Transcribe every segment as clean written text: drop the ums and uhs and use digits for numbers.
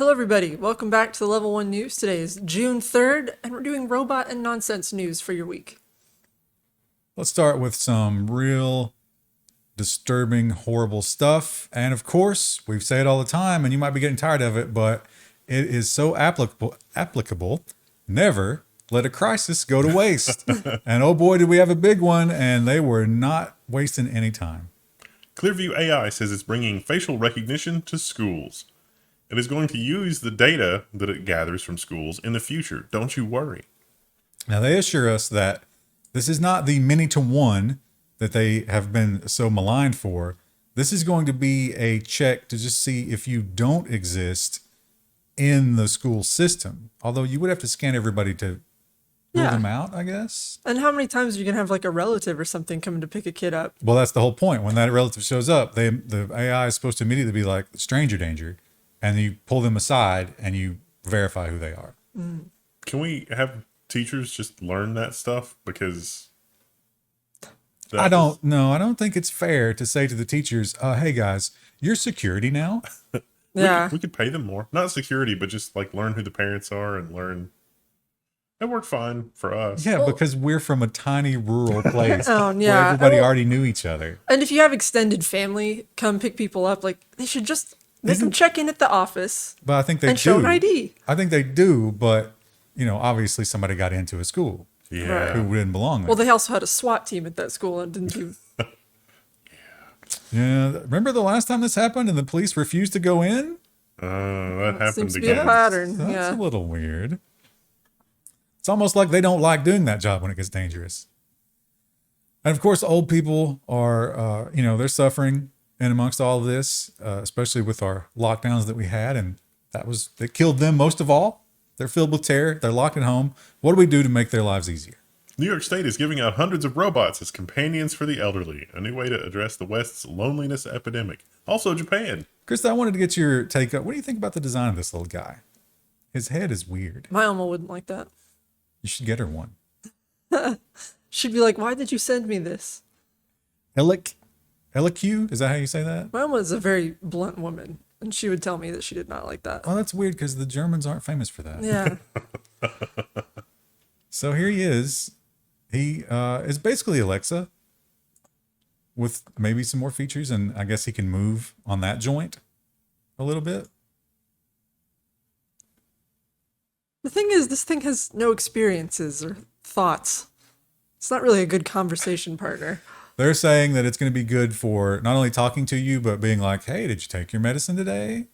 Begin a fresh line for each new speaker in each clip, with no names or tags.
Hello, everybody. Welcome back to the Level 1 News. Today is June 3rd, and we're doing robot and nonsense news for your week.
Let's start with some real disturbing, horrible stuff. And of course, we say it all the time, and you might be getting tired of it, but it is so applicable. Never let a crisis go to waste. And oh boy, did we have a big one, and they were not wasting any time.
Clearview AI says it's bringing facial recognition to schools. It is going to use the data that it gathers from schools in the future. Don't you worry.
Now, they assure us that this is not the many to one that they have been so maligned for. This is going to be a check to just see if you don't exist in the school system. Although you would have to scan everybody to rule them out, I guess.
And how many times are you going to have like a relative or something coming to pick a kid up?
Well, that's the whole point. When that relative shows up, the AI is supposed to immediately be like, stranger danger. And you pull them aside and you verify who they are.
Can we have teachers just learn that stuff? Because
I don't think it's fair to say to the teachers, hey guys, you're security now.
Yeah.
We could pay them more. Not security, but just like learn who the parents are and learn. It worked fine for us.
Yeah, because we're from a tiny rural place
Oh,
where
yeah.
everybody already knew each other.
And if you have extended family come pick people up, like they should just make them check in at the office
But I think they
and
do.
show an ID.
I think they do, but obviously somebody got into a school
Yeah.
who didn't belong there.
Well, they also had a SWAT team at that school and didn't do.
Yeah, remember the last time this happened and the police refused to go in?
That happened
Seems to be a
again.
pattern.
That's
Yeah.
a little weird. It's almost like they don't like doing that job when it gets dangerous. And of course, old people are, they're suffering in amongst all of this, especially with our lockdowns that we had. And that killed them most of all. They're filled with terror. They're locked at home. What do we do to make their lives easier?
New York State is giving out hundreds of robots as companions for the elderly, a new way to address the West's loneliness epidemic. Also, Japan.
Chris, I wanted to get your take up. What do you think about the design of this little guy? His head is weird.
My Alma wouldn't like that.
You should get her one.
She'd be like, why did you send me this?
Eliq? Is that how you say that?
My Alma is a very blunt woman, and she would tell me that she did not like that.
Oh, that's weird because the Germans aren't famous for that.
Yeah.
So here he is. He is basically Alexa with maybe some more features, and I guess he can move on that joint a little bit.
The thing is, this thing has no experiences or thoughts. It's not really a good conversation partner.
They're saying that it's going to be good for not only talking to you, but being like, hey, did you take your medicine today?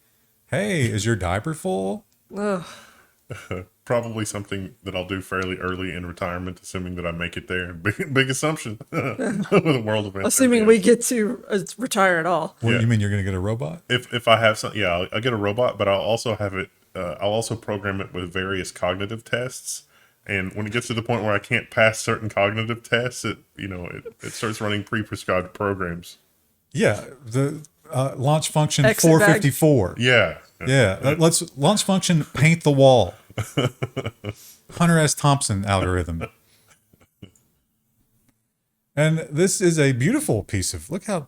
Hey, is your diaper full?
Ugh.
Probably something that I'll do fairly early in retirement, assuming that I make it there. Big assumption with a world event.
Assuming we get to retire at all.
What,
Yeah.
you mean you're going to get a robot?
If I have some, yeah, I'll get a robot, but I'll also have it. I'll also program it with various cognitive tests. And when it gets to the point where I can't pass certain cognitive tests, it starts running pre-prescribed programs.
Yeah, the launch function
Exit bag.
454.
Yeah.
Yeah, let's launch function paint the wall. Hunter S. Thompson algorithm. And this is a beautiful piece of look how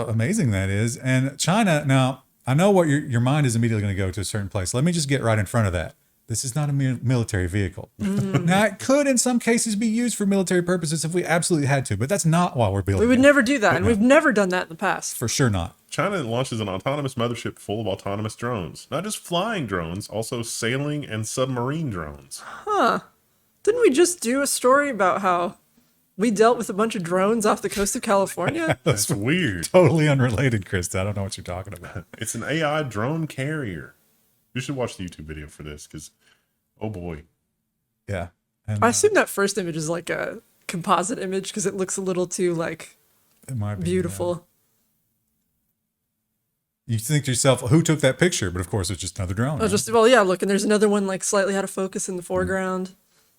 amazing that is. And China, now I know what your mind is immediately going to go to a certain place. Let me just get right in front of that. This is not a military vehicle. Now, it could in some cases be used for military purposes if we absolutely had to, but that's not why we're building
We would
it.
never do that, and we've never done that in the past.
For sure not.
China launches an autonomous mothership full of autonomous drones. Not just flying drones, also sailing and submarine drones.
Didn't we just do a story about how we dealt with a bunch of drones off the coast of California?
That's weird.
Totally unrelated, Chris. I don't know what you're talking about.
It's an AI drone carrier. You should watch the YouTube video for this because, oh boy.
Yeah. And
I assume that first image is like a composite image because it looks a little too like
it might be
beautiful.
You think to yourself, who took that picture? But of course, it's just another drone.
Oh,
right?
well, yeah. Look, and there's another one like slightly out of focus in the foreground.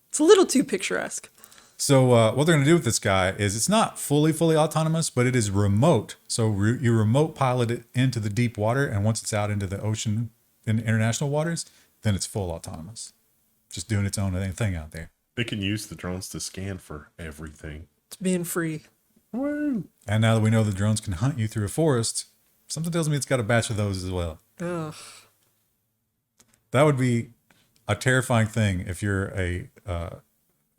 It's a little too picturesque.
So what they're going to do with this guy is it's not fully autonomous, but it is remote. So you remote pilot it into the deep water, and once it's out into the ocean in international waters, then it's full autonomous, just doing its own thing out there.
They can use the drones to scan for everything.
It's being free.
Woo!
And now that we know the drones can hunt you through a forest, something tells me it's got a batch of those as well.
Ugh.
That would be a terrifying thing if you're a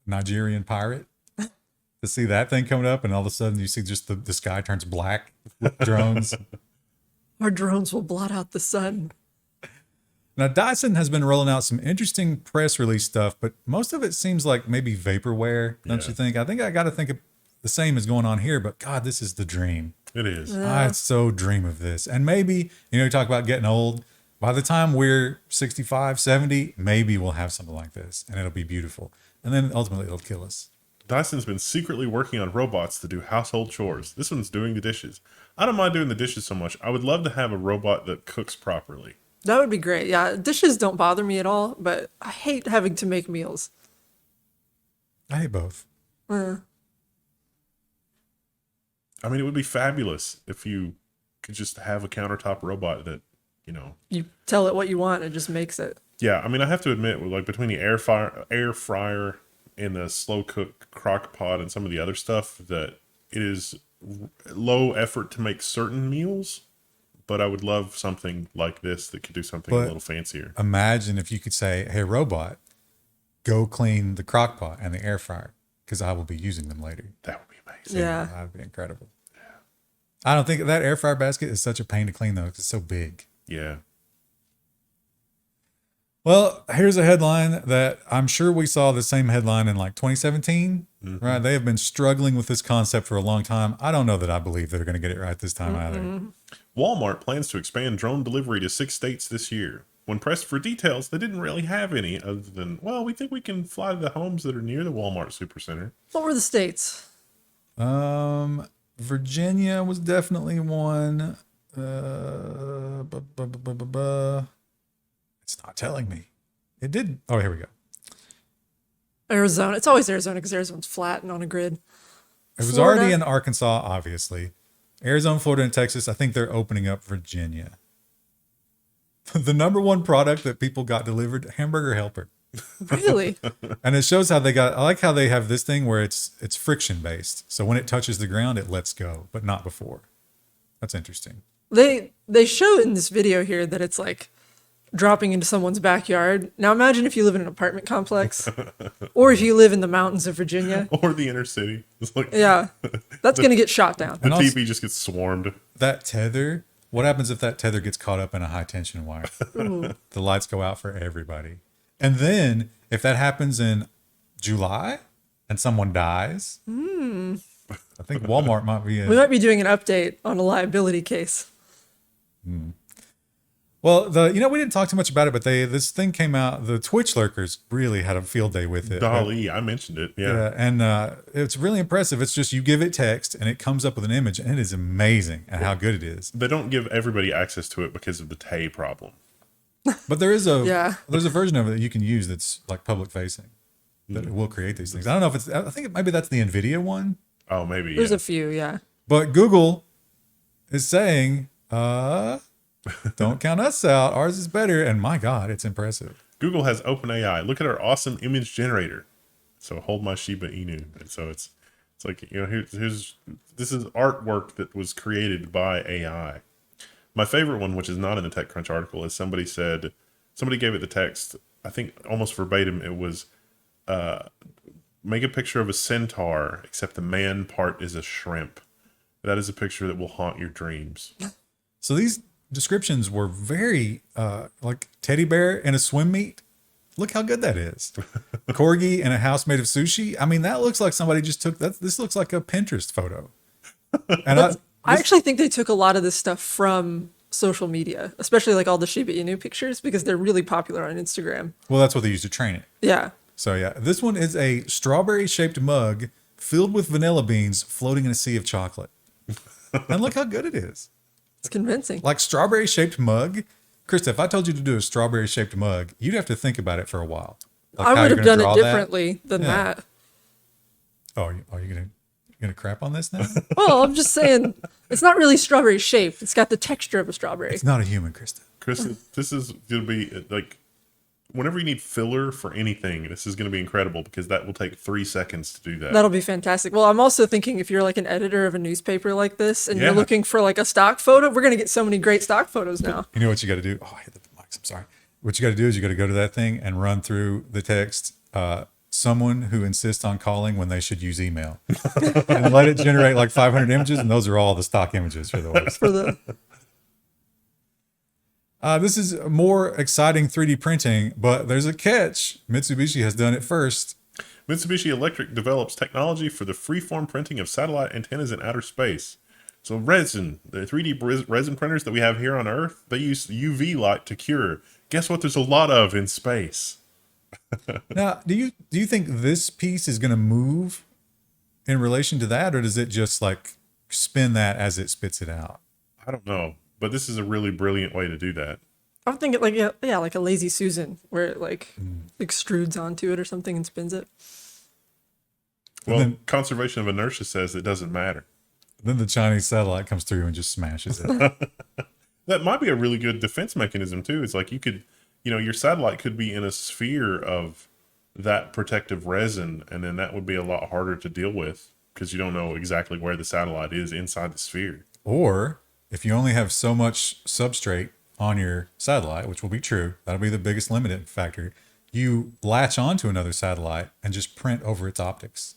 Nigerian pirate to see that thing coming up and all of a sudden you see just the sky turns black with drones.
Our drones will blot out the sun.
Now, Dyson has been rolling out some interesting press release stuff, but most of it seems like maybe vaporware, don't you think? I think I got to think of the same is going on here, but God, this is the dream.
It is.
I so dream of this. And maybe, you talk about getting old. By the time we're 65, 70, maybe we'll have something like this and it'll be beautiful. And then ultimately it'll kill us.
Dyson's been secretly working on robots to do household chores. This one's doing the dishes. I don't mind doing the dishes so much. I would love to have a robot that cooks properly.
That would be great. Yeah, dishes don't bother me at all, but I hate having to make meals.
I hate both.
I mean, it would be fabulous if you could just have a countertop robot that,
You tell it what you want, it just makes it.
Yeah, I mean, I have to admit, like between the air fryer and the slow cook crock pot and some of the other stuff, that it is low effort to make certain meals. But I would love something like this that could do something a little fancier.
Imagine if you could say, hey, robot, go clean the crock pot and the air fryer because I will be using them later.
That would be amazing.
Yeah.
That would be incredible. Yeah. I don't think that air fryer basket is such a pain to clean, though, because it's so big.
Yeah.
Well, here's a headline that I'm sure we saw the same headline in like 2017, right? They have been struggling with this concept for a long time. I don't know that I believe they're going to get it right this time either.
Walmart plans to expand drone delivery to 6 states this year. When pressed for details, they didn't really have any other than, well, we think we can fly to the homes that are near the Walmart Supercenter.
What were the states?
Virginia was definitely one. It's not telling me. It did. Oh, here we go.
Arizona. It's always Arizona because Arizona's flat and on a grid.
It was
Florida.
already in Arkansas, obviously. Arizona, Florida, and Texas. I think they're opening up Virginia. The number one product that people got delivered, hamburger helper.
Really?
And it shows how they got, I like how they have this thing where it's friction based. So when it touches the ground, it lets go, but not before. That's interesting.
They show in this video here that it's like dropping into someone's backyard. Now imagine if you live in an apartment complex or if you live in the mountains of Virginia.
Or the inner city. It's like,
Yeah, that's going to get shot down.
the TV just gets swarmed.
That tether, what happens if that tether gets caught up in a high tension wire? The lights go out for everybody. And then if that happens in July and someone dies, I think Walmart might be
We might be doing an update on a liability case.
Well, we didn't talk too much about it, but this thing came out. The Twitch lurkers really had a field day with it.
Dolly, I mentioned it. Yeah.
And it's really impressive. It's just you give it text and it comes up with an image, and it is amazing at how good it is.
They don't give everybody access to it because of the Tay problem.
But there is
Yeah.
there's a version of it that you can use that's like public facing that it will create these things. I don't know if I think maybe that's the NVIDIA one.
Oh, maybe.
There's
yeah.
a few, yeah.
But Google is saying, don't count us out. Ours is better. And my God, it's impressive.
Google has OpenAI. Look at our awesome image generator. So hold my Shiba Inu. And so it's like, here's this is artwork that was created by AI. My favorite one, which is not in the TechCrunch article, is somebody gave it the text, I think almost verbatim. It was, make a picture of a centaur, except the man part is a shrimp. That is a picture that will haunt your dreams.
So these descriptions were very like teddy bear in a swim meet. Look how good that is. Corgi in a house made of sushi. I mean, that looks like somebody just took that. This looks like a Pinterest photo. And
I actually think they took a lot of this stuff from social media, especially like all the Shiba Inu pictures, because they're really popular on Instagram.
well, that's what they use to train it.
Yeah.
So yeah, this one is a strawberry shaped mug filled with vanilla beans floating in a sea of chocolate. And look how good it is.
It's convincing.
Like strawberry shaped mug. Krista, if I told you to do a strawberry shaped mug, you'd have to think about it for a while. Like
I
how
would
you're
have
gonna
done
draw
it
that.
differently than
Yeah.
that.
Oh, are you gonna crap on this now?
Well, I'm just saying, it's not really strawberry shaped. It's got the texture of a strawberry.
It's not a human, Krista.
Chris, this is going to be like, whenever you need filler for anything, this is going to be incredible because that will take 3 seconds to do that.
That'll be fantastic. Well, I'm also thinking if you're like an editor of a newspaper like this and
Yeah.
you're looking for like a stock photo, we're going to get so many great stock photos now.
You know what you got to do? Oh, I hit the mics. I'm sorry. what you got to do is you got to go to that thing and run through the text. Someone who insists on calling when they should use email, and let it generate like 500 images, and those are all the stock images for those.
For the
This is more exciting 3D printing, but there's a catch. Mitsubishi has done it first.
Mitsubishi Electric develops technology for the freeform printing of satellite antennas in outer space. So resin, the 3D resin printers that we have here on Earth, they use UV light to cure. Guess what there's a lot of in space?
Now, do you think this piece is going to move in relation to that, or does it just like spin that as it spits it out?
I don't know, but this is a really brilliant way to do that.
I'm thinking like like a lazy Susan where it like extrudes onto it or something and spins it.
Well,
then-
conservation of inertia says it doesn't matter.
Then the Chinese satellite comes through and just smashes it.
That might be a really good defense mechanism too. It's like you could, your satellite could be in a sphere of that protective resin, and then that would be a lot harder to deal with because you don't know exactly where the satellite is inside the sphere.
Or if you only have so much substrate on your satellite, which will be true, that'll be the biggest limiting factor. You latch onto another satellite and just print over its optics.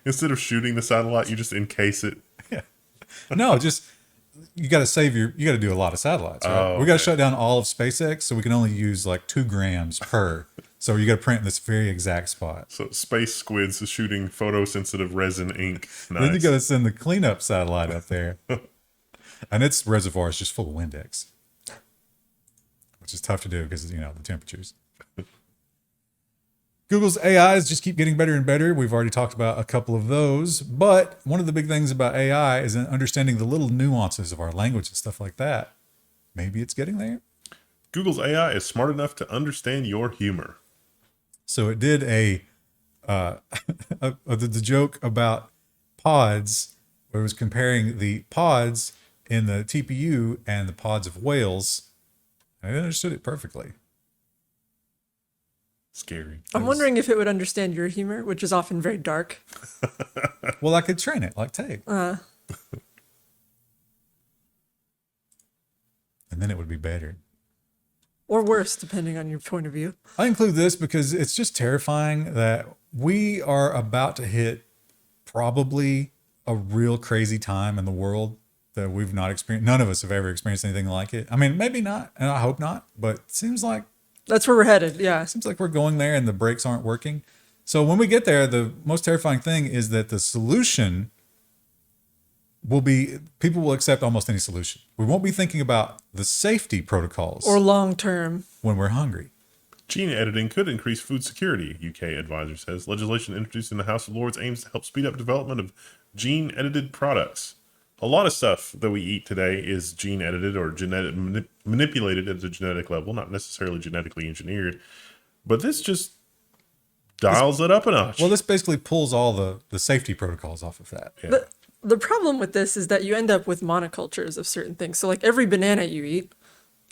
Instead of shooting the satellite, you just encase it.
No, just you got to do a lot of satellites. Right? We got to shut down all of SpaceX, so we can only use like 2 grams per. So you got to print in this very exact spot.
So space squids is shooting photosensitive resin ink. Nice.
Then you got to send the cleanup satellite up there, and its reservoir is just full of Windex, which is tough to do because the temperatures. Google's AIs just keep getting better and better. We've already talked about a couple of those, but one of the big things about AI is in understanding the little nuances of our language and stuff like that. Maybe it's getting there.
Google's AI is smart enough to understand your humor.
So it did the joke about pods, where it was comparing the pods in the TPU and the pods of whales. And it understood it perfectly.
Scary.
I'm wondering if it would understand your humor, which is often very dark.
Well, I could train it like tape. And then it would be better.
Or worse, depending on your point of view.
I include this because it's just terrifying that we are about to hit probably a real crazy time in the world that we've not experienced. None of us have ever experienced anything like it. I mean, maybe not, and I hope not, but it seems like
That's where we're headed, yeah.
we're going there and the brakes aren't working. So when we get there, the most terrifying thing is that the solution will be, people will accept almost any solution. We won't be thinking about the safety protocols
Or long term.
when we're hungry.
Gene editing could increase food security, UK advisor says. Legislation introduced in the House of Lords aims to help speed up development of gene-edited products. A lot of stuff that we eat today is gene-edited or manipulated at the genetic level, not necessarily genetically engineered. But this just dials it up a notch.
Well, this basically pulls all the safety protocols off of that.
Yeah.
The problem with this is that you end up with monocultures of certain things. So like every banana you eat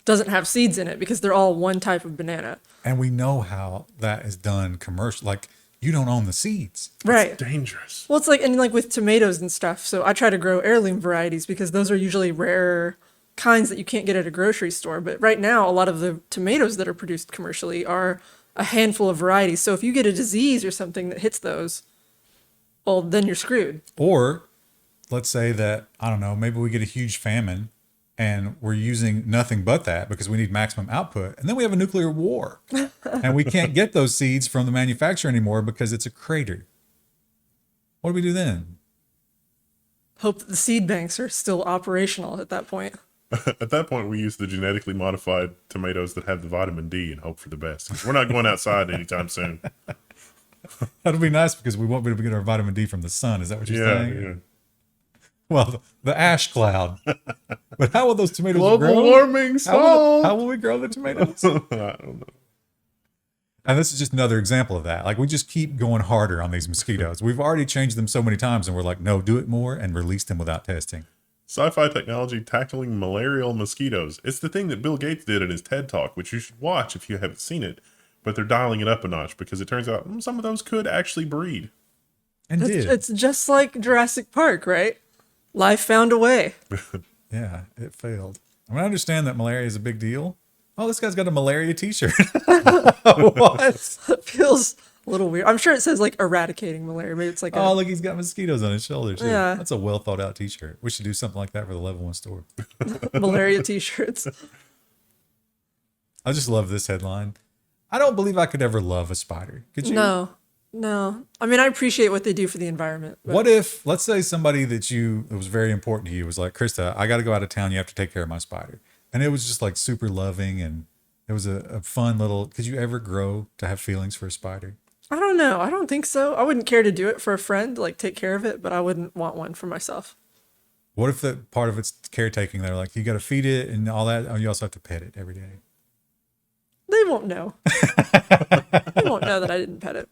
doesn't have seeds in it because they're all one type of banana.
And we know how that is done commercial. Like, you don't own the seeds.
Right.
Dangerous.
Well, it's like with tomatoes and stuff. So I try to grow heirloom varieties because those are usually rare kinds that you can't get at a grocery store. But right now, a lot of the tomatoes that are produced commercially are a handful of varieties. So if you get a disease or something that hits those, well, then you're screwed.
Or let's say that, I don't know, maybe we get a huge famine and we're using nothing but that because we need maximum output. And then we have a nuclear war and we can't get those seeds from the manufacturer anymore because it's a crater. What do we do then?
Hope that the seed banks are still operational at that point.
At that point, we use the genetically modified tomatoes that have the vitamin D and hope for the best. 'Cause we're not going outside anytime soon.
That'll be nice because we won't be able to get our vitamin D from the sun. Is that what you're saying?
Yeah.
Well, the ash cloud. But how will those tomatoes
Global
grow?
warming,
How will we grow the tomatoes?
I don't know.
And this is just another example of that. Like, we just keep going harder on these mosquitoes. We've already changed them so many times and we're like, no, do it more and release them without testing.
Sci-fi technology tackling malarial mosquitoes. It's the thing that Bill Gates did in his TED Talk, which you should watch if you haven't seen it. But they're dialing it up a notch because it turns out some of those could actually breed.
And did.
It's just like Jurassic Park, right? Life found a way.
Yeah, it failed. I mean, I understand that malaria is a big deal. Oh, this guy's got a malaria t-shirt. What?
It feels a little weird. I'm sure it says like eradicating malaria. Maybe it's like
Oh, look, he's got mosquitoes on his shoulders.
Yeah.
That's a well thought out t-shirt. We should do something like that for the Level 1 store.
a malaria t-shirts.
I just love this headline. I don't believe I could ever love a spider. Could you?
No. I mean, I appreciate what they do for the environment. But
What if, let's say somebody that was very important to you was like, Krista, I got to go out of town. You have to take care of my spider. And it was just like super loving and it was a fun little, could you ever grow to have feelings for a spider?
I don't know. I don't think so. I wouldn't care to do it for a friend, like take care of it, but I wouldn't want one for myself.
What if the part of it's caretaking? They're like, you got to feed it and all that. Oh, you also have to pet it every day.
They won't know. They won't know that I didn't pet it.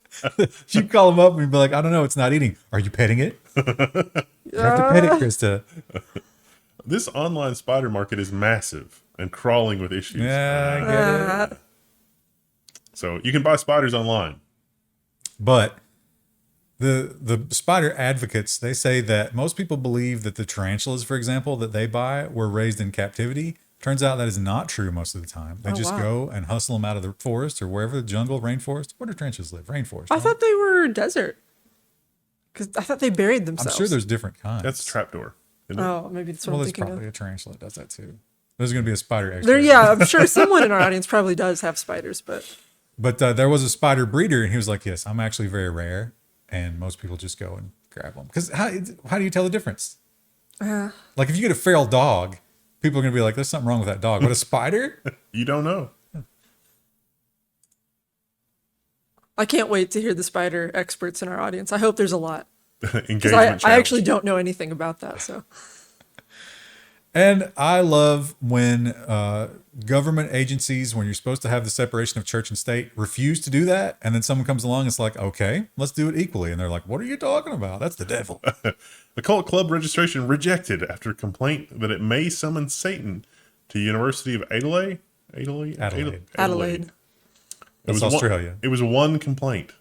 You call them up and be like, I don't know, it's not eating. Are you petting it? You have to pet it, Krista.
This online spider market is massive and crawling with issues.
Yeah, I get it.
So you can buy spiders online.
But the spider advocates, they say that most people believe that the tarantulas, for example, that they buy were raised in captivity. Turns out that is not true most of the time. They just go and hustle them out of the forest or wherever, the jungle, rainforest. Where do tarantulas live? Rainforest.
I thought they were desert. Because I thought they buried themselves.
I'm sure there's different kinds.
That's a trapdoor. Isn't it?
Oh, maybe that's what I'm
there's
thinking
probably
of.
a tarantula that does that too. There's going to be a spider expert.
I'm sure someone in our audience probably does have spiders, but
But there was a spider breeder, and he was like, yes, I'm actually very rare, and most people just go and grab them. Because how do you tell the difference? Like, if you get a feral dog, people are going to be like, there's something wrong with that dog. But a spider?
You don't know.
I can't wait to hear the spider experts in our audience. I hope there's a lot.
Engagement
I
challenge.
actually don't know anything about that, so.
And I love when government agencies, when you're supposed to have the separation of church and state, refuse to do that. And then someone comes along and it's like, okay, let's do it equally. And they're like, what are you talking about? That's the devil.
Occult club registration rejected after complaint that it may summon Satan to University of Adelaide.
Adelaide.
That's Australia.
It was one complaint.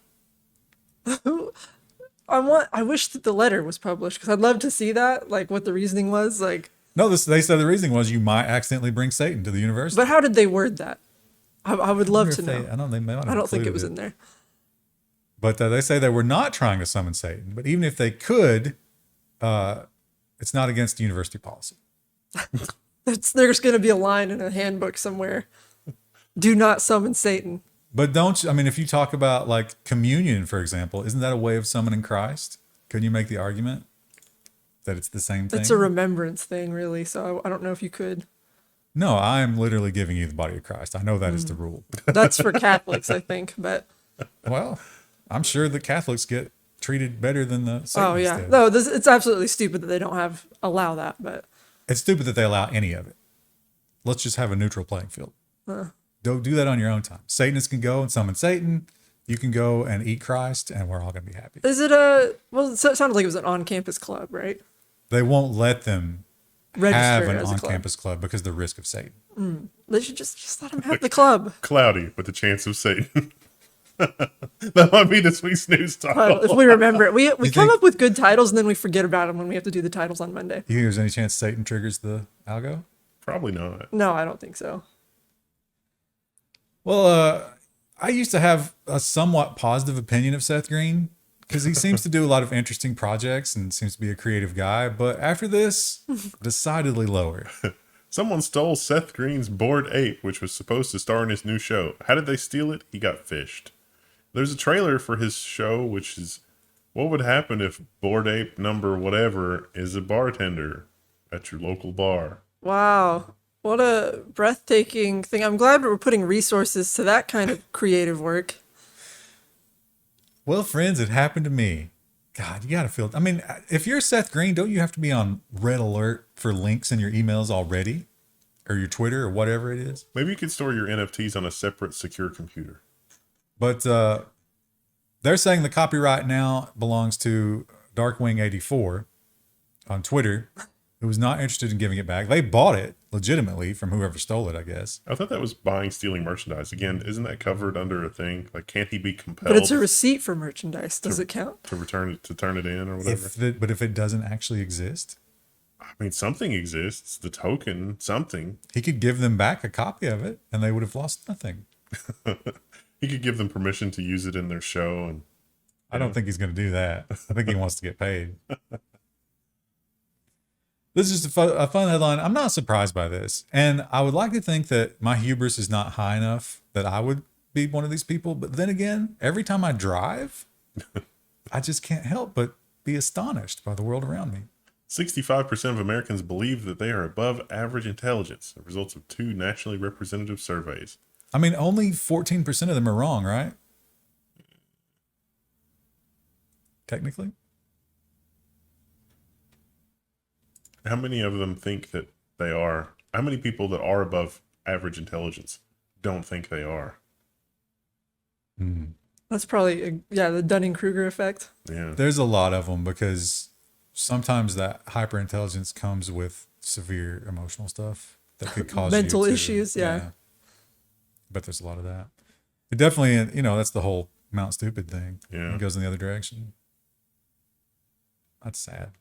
I wish that the letter was published because I'd love to see that, like what the reasoning was. Like,
No, they said the reason was you might accidentally bring Satan to the university.
but how did they word that? I would love to
They-
know.
I don't, they may not have
I don't think
included
it was in there.
But they say they were not trying to summon Satan. But even if they could, it's not against university policy.
There's going to be a line in a handbook somewhere. Do not summon Satan.
But if you talk about like communion, for example, isn't that a way of summoning Christ? Couldn't you make the argument that it's the same thing?
It's a remembrance thing, really. So I don't know if you could.
No, I am literally giving you the body of Christ. I know that is the rule.
That's for Catholics, I think. But
Well, I'm sure the Catholics get treated better than the Satanists
oh yeah,
did.
no, it's absolutely stupid that they don't allow that. But
It's stupid that they allow any of it. Let's just have a neutral playing field. Don't do that on your own time. Satanists can go and summon Satan. You can go and eat Christ, and we're all going to be happy.
is it it sounded like it was an on-campus club, right?
They won't let them
Register
have an
as a club.
on-campus club because of the risk of Satan.
They should just let them have the club.
Cloudy with the chance of Satan. That might be this week's news title.
If we remember it, we come
think-
up with good titles and then we forget about them when we have to do the titles on Monday.
You think there's any chance Satan triggers the algo?
Probably not.
No, I don't think so.
Well, I used to have a somewhat positive opinion of Seth Green because he seems to do a lot of interesting projects and seems to be a creative guy. But after this, decidedly lower.
Someone stole Seth Green's Bored Ape, which was supposed to star in his new show. How did they steal it? He got fished. There's a trailer for his show, which is what would happen if Bored Ape number whatever is a bartender at your local bar.
Wow. What a breathtaking thing. I'm glad we're putting resources to that kind of creative work.
Well, friends, it happened to me. God, you got to feel. If you're Seth Green, don't you have to be on red alert for links in your emails already? Or your Twitter or whatever it is?
Maybe you could store your NFTs on a separate secure computer.
But they're saying the copyright now belongs to Darkwing84 on Twitter, who was not interested in giving it back. They bought it legitimately from whoever stole it, I guess.
I thought that was buying, stealing merchandise. Again, isn't that covered under a thing? Like, can't he be compelled
But it's a receipt for merchandise. Does it count?
to turn it in or whatever?
But if it doesn't actually exist,
I mean, something exists. The token, something.
He could give them back a copy of it, and they would have lost nothing.
He could give them permission to use it in their show, and
I don't think he's going to do that. I think he wants to get paid. This is a fun headline. I'm not surprised by this. And I would like to think that my hubris is not high enough that I would be one of these people. But then again, every time I drive, I just can't help but be astonished by the world around me.
65% of Americans believe that they are above average intelligence. The results of 2 nationally representative surveys.
I mean, only 14% of them are wrong, right? Technically.
How many of them think that they are? How many people that are above average intelligence don't think they are?
That's probably, the Dunning-Kruger effect.
Yeah.
There's a lot of them because sometimes that hyperintelligence comes with severe emotional stuff that could cause
Mental
you to,
issues, yeah.
But there's a lot of that. It definitely, that's the whole Mount Stupid thing.
Yeah.
It goes in the other direction. That's sad.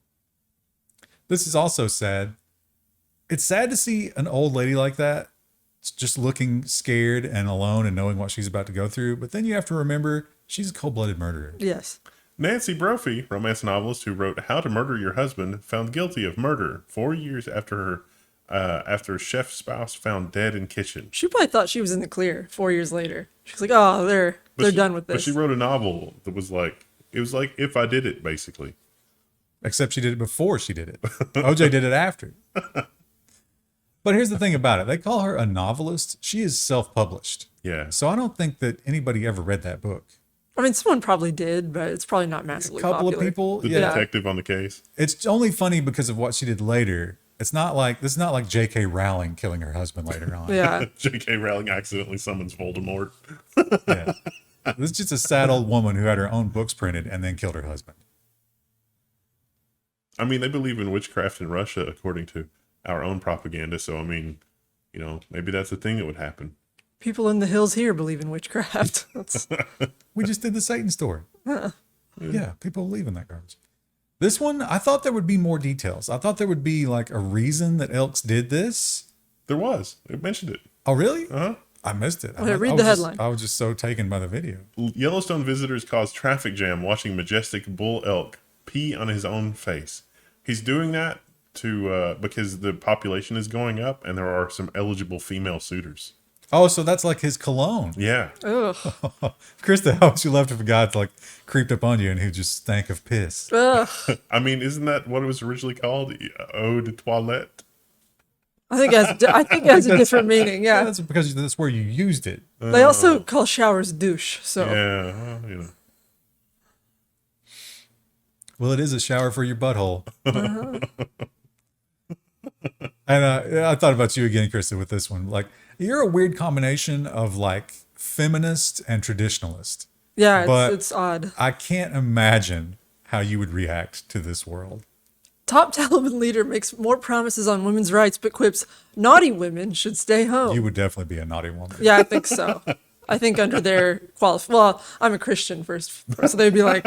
This is also sad. It's sad to see an old lady like that just looking scared and alone and knowing what she's about to go through. But then you have to remember she's a cold-blooded murderer.
Yes.
Nancy Brophy, romance novelist who wrote How to Murder Your Husband, found guilty of murder 4 years after chef spouse found dead in kitchen.
She probably thought she was in the clear 4 years later. She's like, oh, they're done with this.
But she wrote a novel that was like, it was like If I Did It, basically.
Except she did it before she did it. OJ did it after. But here's the thing about it. They call her a novelist. She is self-published.
Yeah.
So I don't think that anybody ever read that book.
I mean, someone probably did, but it's probably not massively
A couple
popular.
of people.
The
Yeah.
detective on the case.
It's only funny because of what she did later. This is not like J.K. Rowling killing her husband later on.
Yeah.
J.K. Rowling accidentally summons Voldemort.
Yeah. This is just a sad old woman who had her own books printed and then killed her husband.
I mean, they believe in witchcraft in Russia, according to our own propaganda. So, I mean, maybe that's a thing that would happen.
People in the hills here believe in witchcraft.
We just did the Satan story. Yeah, people believe in that garbage. This one, I thought there would be more details. I thought there would be like a reason that Elks did this.
There was. It mentioned it.
Oh, really?
Uh-huh.
I missed it.
Okay, read the headline.
I was just so taken by the video.
Yellowstone visitors caused traffic jam watching majestic bull elk pee on his own face. He's doing that because the population is going up and there are some eligible female suitors.
Oh, so that's like his cologne.
Yeah.
Ugh.
Krista, how would you love if a guy like creeped up on you and he just stank of piss?
Ugh.
I mean, isn't that what it was originally called? Eau de toilette?
I think it has a different meaning,
Yeah,
yeah.
that's because that's where you used it.
They also call showers douche, so.
Yeah. Well,
Well, it is a shower for your butthole. And I thought about you again, Krista, with this one. Like, you're a weird combination of like feminist and traditionalist.
Yeah,
But
it's odd.
I can't imagine how you would react to this world.
Top Taliban leader makes more promises on women's rights, but quips, naughty women should stay home.
You would definitely be a naughty woman.
Yeah, I think so. I think under their well, I'm a Christian first, so they'd be like,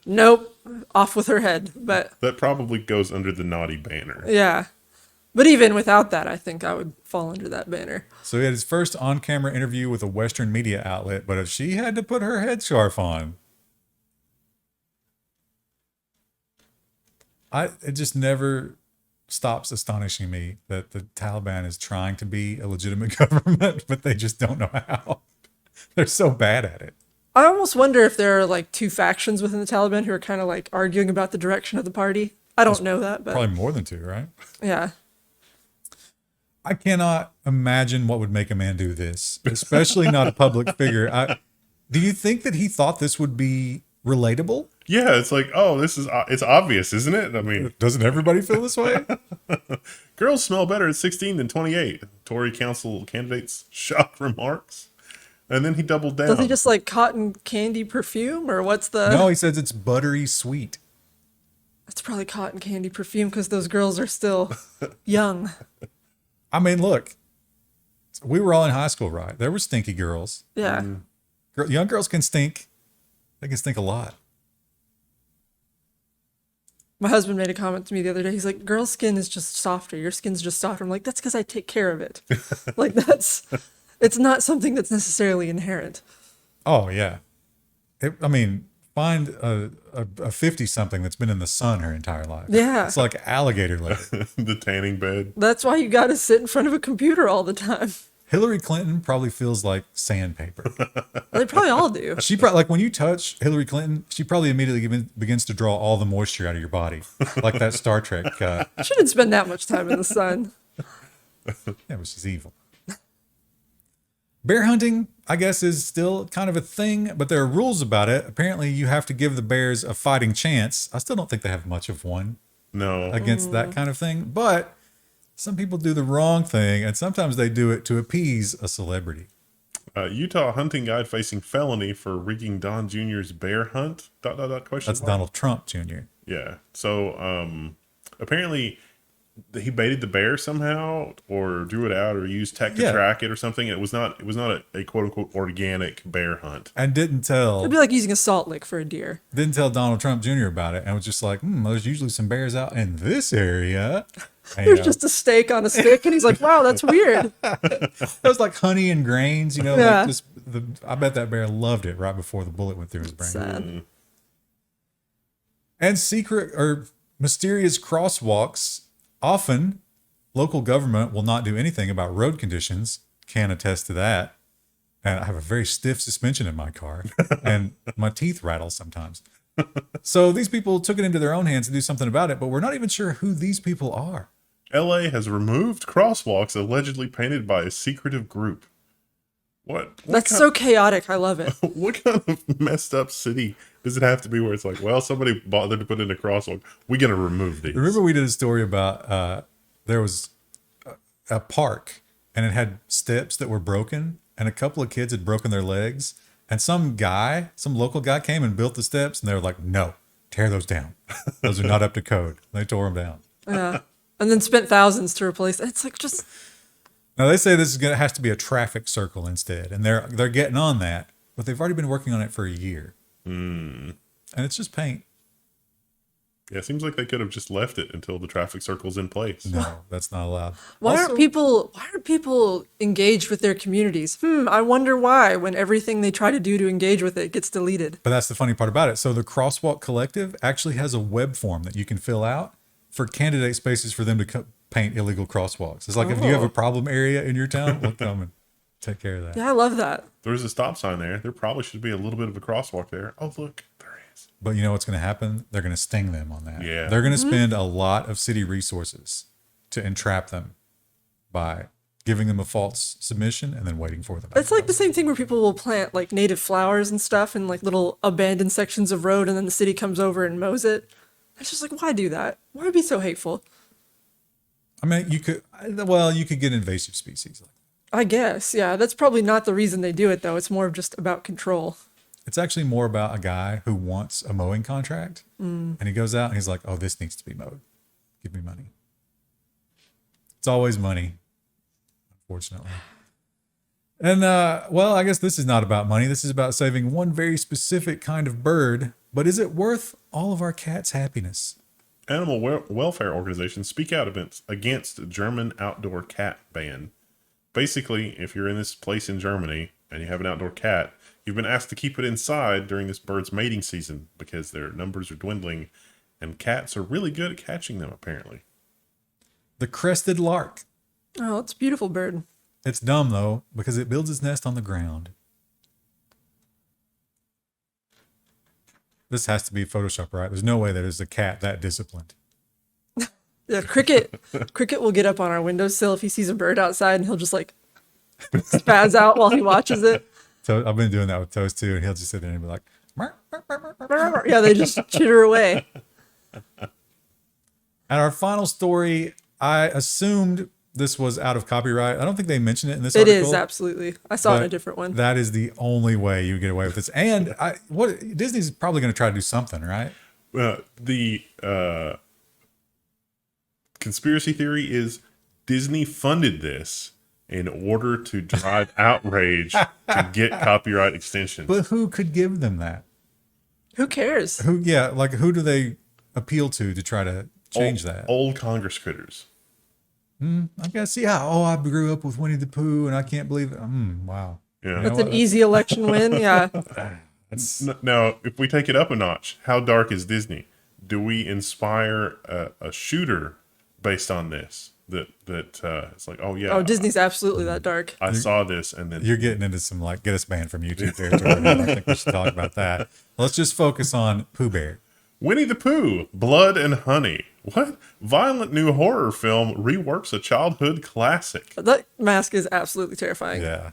nope, off with her head. But
that probably goes under the naughty banner.
yeah, but even without that, I think I would fall under that banner.
So he had his first on-camera interview with a Western media outlet, but if she had to put her headscarf on, it just never stops astonishing me that the Taliban is trying to be a legitimate government, but they just don't know how. They're so bad at it.
I almost wonder if there are like two factions within the Taliban who are kind of like arguing about the direction of the party. I don't know that, but
Probably more than two, right?
yeah.
I cannot imagine what would make a man do this, especially not a public figure. Do you think that he thought this would be relatable?
Yeah, it's like, oh, it's obvious, isn't it? I mean,
Doesn't everybody feel this way?
girls smell better at 16 than 28. Tory council candidates shock remarks. And then he doubled down.
Does he just like cotton candy perfume, or what's the?
No, he says it's buttery sweet.
It's probably cotton candy perfume because those girls are still young.
I mean, look, we were all in high school, right? There were stinky girls.
Yeah.
Young girls can stink. They can stink a lot.
My husband made a comment to me the other day. He's like, "Girl skin is just softer. Your skin's just softer." I'm like, "That's because I take care of it. Like it's not something that's necessarily inherent."
Oh yeah. I mean, find a 50 something that's been in the sun her entire life.
Yeah.
It's like alligator leather.
The tanning bed.
That's why you got to sit in front of a computer all the time.
Hillary Clinton probably feels like sandpaper.
They probably all do.
She probably, like when you touch Hillary Clinton, she probably immediately begins to draw all the moisture out of your body, like that Star Trek.
She didn't spend that much time in the sun.
Yeah, but she's evil. Bear hunting, I guess, is still kind of a thing, but there are rules about it. Apparently, you have to give the bears a fighting chance. I still don't think they have much of one
No.
against that kind of thing, but some people do the wrong thing, and sometimes they do it to appease a celebrity.
Utah hunting guide facing felony for rigging Don Jr.'s bear hunt? ... Question
That's
mark?
Donald Trump Jr.
Yeah. So apparently he baited the bear somehow, or drew it out, or used tech to
Yeah.
track it, or something. It was not a quote unquote organic bear hunt.
And didn't tell
It'd be like using a salt lick for a deer.
Donald Trump Jr. about it, and was just like, there's usually some bears out in this area. And,
There's just a steak on a stick, and he's like, "Wow, that's weird."
it was like honey and grains,
Yeah.
like just I bet that bear loved it right before the bullet went through his brain.
Sad.
And secret or mysterious crosswalks. Often, local government will not do anything about road conditions. Can attest to that. And I have a very stiff suspension in my car, and my teeth rattle sometimes. So these people took it into their own hands to do something about it, but we're not even sure who these people are.
LA has removed crosswalks allegedly painted by a secretive group. What
That's so chaotic. I love it.
what kind of messed up city does it have to be where it's like, well, somebody bothered to put in a crosswalk, we're gonna remove these?
Remember we did a story about there was a park and it had steps that were broken, and a couple of kids had broken their legs, and some local guy came and built the steps, and they were like, "No, tear those down. Those are not up to code." They tore them down.
Yeah. And then spent thousands to replace it. It's like just
Now they say this has to be a traffic circle instead, and they're getting on that, but they've already been working on it for a year, and it's just paint.
Yeah, it seems like they could have just left it until the traffic circle's in place.
No, that's not allowed.
why
Also-
aren't people engaged with their communities? I wonder why when everything they try to do to engage with it gets deleted.
But that's the funny part about it. So the Crosswalk Collective actually has a web form that you can fill out for candidate spaces for them to paint illegal crosswalks. It's like if you have a problem area in your town, we'll come and take care of that.
Yeah, I love that.
There's a stop sign there. There probably should be a little bit of a crosswalk there. Oh, look, there is.
But you know what's going to happen? They're going to sting them on that.
Yeah.
They're going to spend a lot of city resources to entrap them by giving them a false submission and then waiting for them.
It's like the same thing where people will plant like native flowers and stuff in like little abandoned sections of road, and then the city comes over and mows it. It's just like, why do that? Why be so hateful?
I mean, you could get invasive species.
I guess, yeah. That's probably not the reason they do it, though. It's more of just about control.
It's actually more about a guy who wants a mowing contract, and he goes out and he's like, "Oh, this needs to be mowed. Give me money." It's always money, unfortunately. And I guess this is not about money. This is about saving one very specific kind of bird. But is it worth all of our cats' happiness?
Animal welfare organizations speak out against German outdoor cat ban. Basically, if you're in this place in Germany and you have an outdoor cat, you've been asked to keep it inside during this bird's mating season because their numbers are dwindling, and cats are really good at catching them, apparently.
The crested lark.
Oh, it's a beautiful bird.
It's dumb, though, because it builds its nest on the ground. This has to be Photoshop, right? There's no way there's a cat that disciplined.
Yeah, Cricket will get up on our windowsill if he sees a bird outside, and he'll just like spaz out while he watches it.
So I've been doing that with Toast too, and he'll just sit there and be like, "Meow, meow, meow, meow."
Yeah, they just chitter away.
And our final story, I assumed this was out of copyright. I don't think they mentioned it in this
It
article.
is, absolutely. I saw it in
but
a different one.
That is the only way you get away with this. And Disney's probably going to try to do something, right?
The conspiracy theory is Disney funded this in order to drive outrage to get copyright extensions.
But who could give them that?
Who cares?
Who do they appeal to try to change that?
Old Congress critters.
I guess, yeah. Oh, I grew up with Winnie the Pooh, and I can't believe it. Wow.
Yeah.
You know
That's
what?
an easy election win. Yeah.
That's
Now, if we take it up a notch, how dark is Disney? Do we inspire a shooter based on this? That it's like, oh yeah,
Oh, Disney's absolutely that dark.
I saw this, and then
you're getting into some like get us banned from YouTube territory. I don't think we should talk about that. Let's just focus on Pooh Bear.
Winnie the Pooh, Blood and Honey. What violent new horror film reworks a childhood classic?
That mask is absolutely terrifying.
Yeah.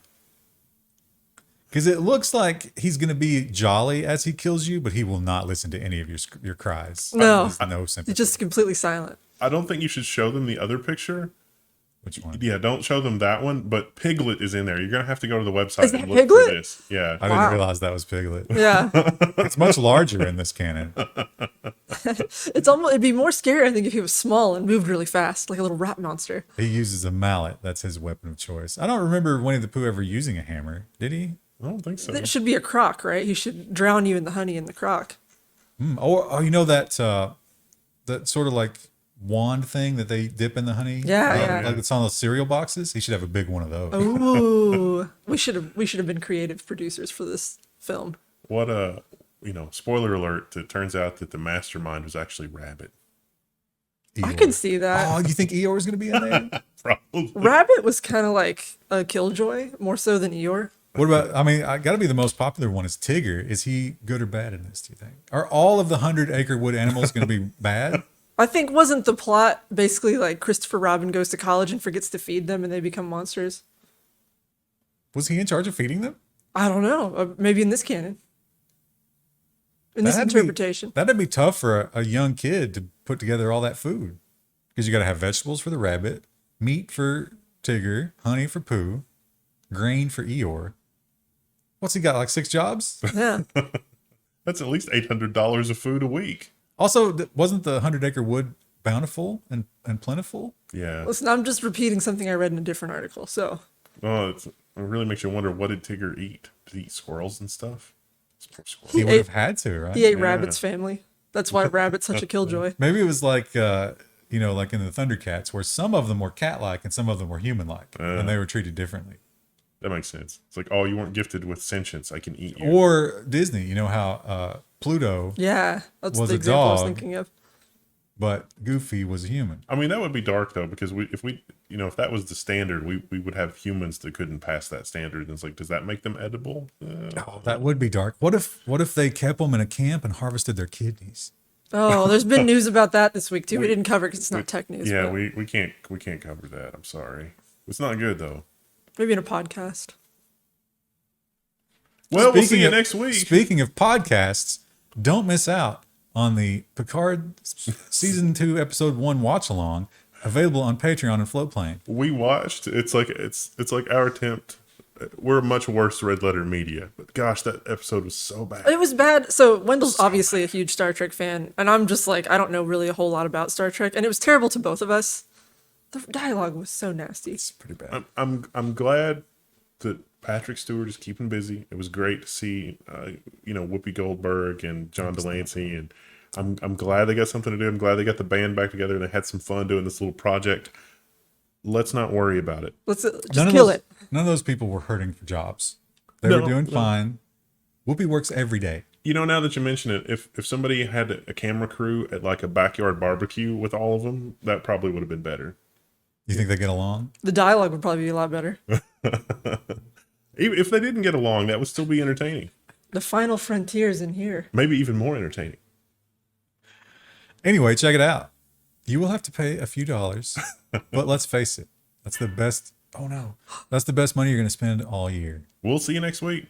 Because it looks like he's going to be jolly as he kills you, but he will not listen to any of your cries.
No.
There's no sympathy.
It's just completely silent.
I don't think you should show them the other picture.
Which one?
Yeah, don't show them that one. But Piglet is in there. You're gonna have to go to the website
Is that
and look
Piglet?
for this. Yeah,
I
Wow.
didn't realize that was Piglet.
Yeah.
It's much larger in this canon.
It'd be more scary, I think, if he was small and moved really fast, like a little rat monster.
He uses a mallet. That's his weapon of choice. I don't remember Winnie the Pooh ever using a hammer. Did he?
I don't think so.
It should be a crock, right? He should drown you in the honey in the crock.
Or you know that that sort of like wand thing that they dip in the honey?
Yeah, yeah.
Like it's on those cereal boxes. He should have a big one of those.
Ooh. we should have been creative producers for this film.
What spoiler alert, it turns out that the mastermind was actually Rabbit.
I can see that.
Oh, you think Eeyore's going to be in there?
Probably.
Rabbit was kind of like a killjoy, more so than Eeyore.
What about, I mean, I got to be the most popular one is Tigger. Is he good or bad in this, do you think? Are all of the 100-acre wood animals going to be bad?
I think wasn't the plot basically like Christopher Robin goes to college and forgets to feed them and they become monsters?
Was he in charge of feeding them?
I don't know. Maybe in this canon. In this
That'd be-
interpretation.
That'd be tough for a young kid to put together all that food. Because you got to have vegetables for the rabbit, meat for Tigger, honey for Pooh, grain for Eeyore. What's he got, like 6 jobs?
Yeah.
That's at least $800 of food a week.
Also, wasn't the 100-acre wood bountiful and plentiful?
Yeah.
Listen, I'm just repeating something I read in a different article. So
Oh, it really makes you wonder, what did Tigger eat? Did he eat squirrels and stuff? Poor squirrels.
He
He
would
ate-
have had to, right?
he ate
Yeah.
Rabbit's family. That's why Rabbit's such a killjoy.
Maybe it was like, like in the Thundercats, where some of them were cat-like and some of them were human-like, and they were treated differently.
That makes sense. It's like, oh, you weren't gifted with sentience. I can eat you.
Or Disney, you know how Pluto,
Yeah. That's
Was
the
a
example I was
dog.
thinking of.
but Goofy was a human.
I mean, that would be dark though, because if that was the standard, we would have humans that couldn't pass that standard. And it's like, does that make them edible?
Oh, that would be dark. What if they kept them in a camp and harvested their kidneys?
Oh, there's been news about that this week too. We didn't cover it because it's not tech news.
Yeah,
but
we can't cover that. I'm sorry. It's not good though.
maybe in a podcast.
Well, we'll see
Speaking
you
of-
next week.
Speaking of podcasts, don't miss out on the Picard season 2 episode 1 watch along, available on Patreon and Floatplane.
We watched. It's like our attempt. We're much worse Red Letter Media, but gosh, that episode was so bad.
It was bad. So Wendell's obviously a huge Star Trek fan, and I'm just like, I don't know really a whole lot about Star Trek, and it was terrible to both of us. The dialogue was so nasty.
It's pretty bad.
I'm glad that Patrick Stewart is keeping busy. It was great to see, Whoopi Goldberg and John Delancey, and I'm glad they got something to do. I'm glad they got the band back together and they had some fun doing this little project. Let's not worry about it.
Let's just kill it.
None of those people were hurting for jobs. They
No,
were doing
no.
fine. Whoopi works every day.
Now that you mention it, if somebody had a camera crew at like a backyard barbecue with all of them, that probably would have been better.
You think they get along?
The dialogue would probably be a lot better.
Even if they didn't get along, that would still be entertaining.
The final frontier's in here.
Maybe even more entertaining.
Anyway, check it out. You will have to pay a few dollars, but let's face it, that's the best. Oh no, that's the best money you're going to spend all year.
We'll see you next week.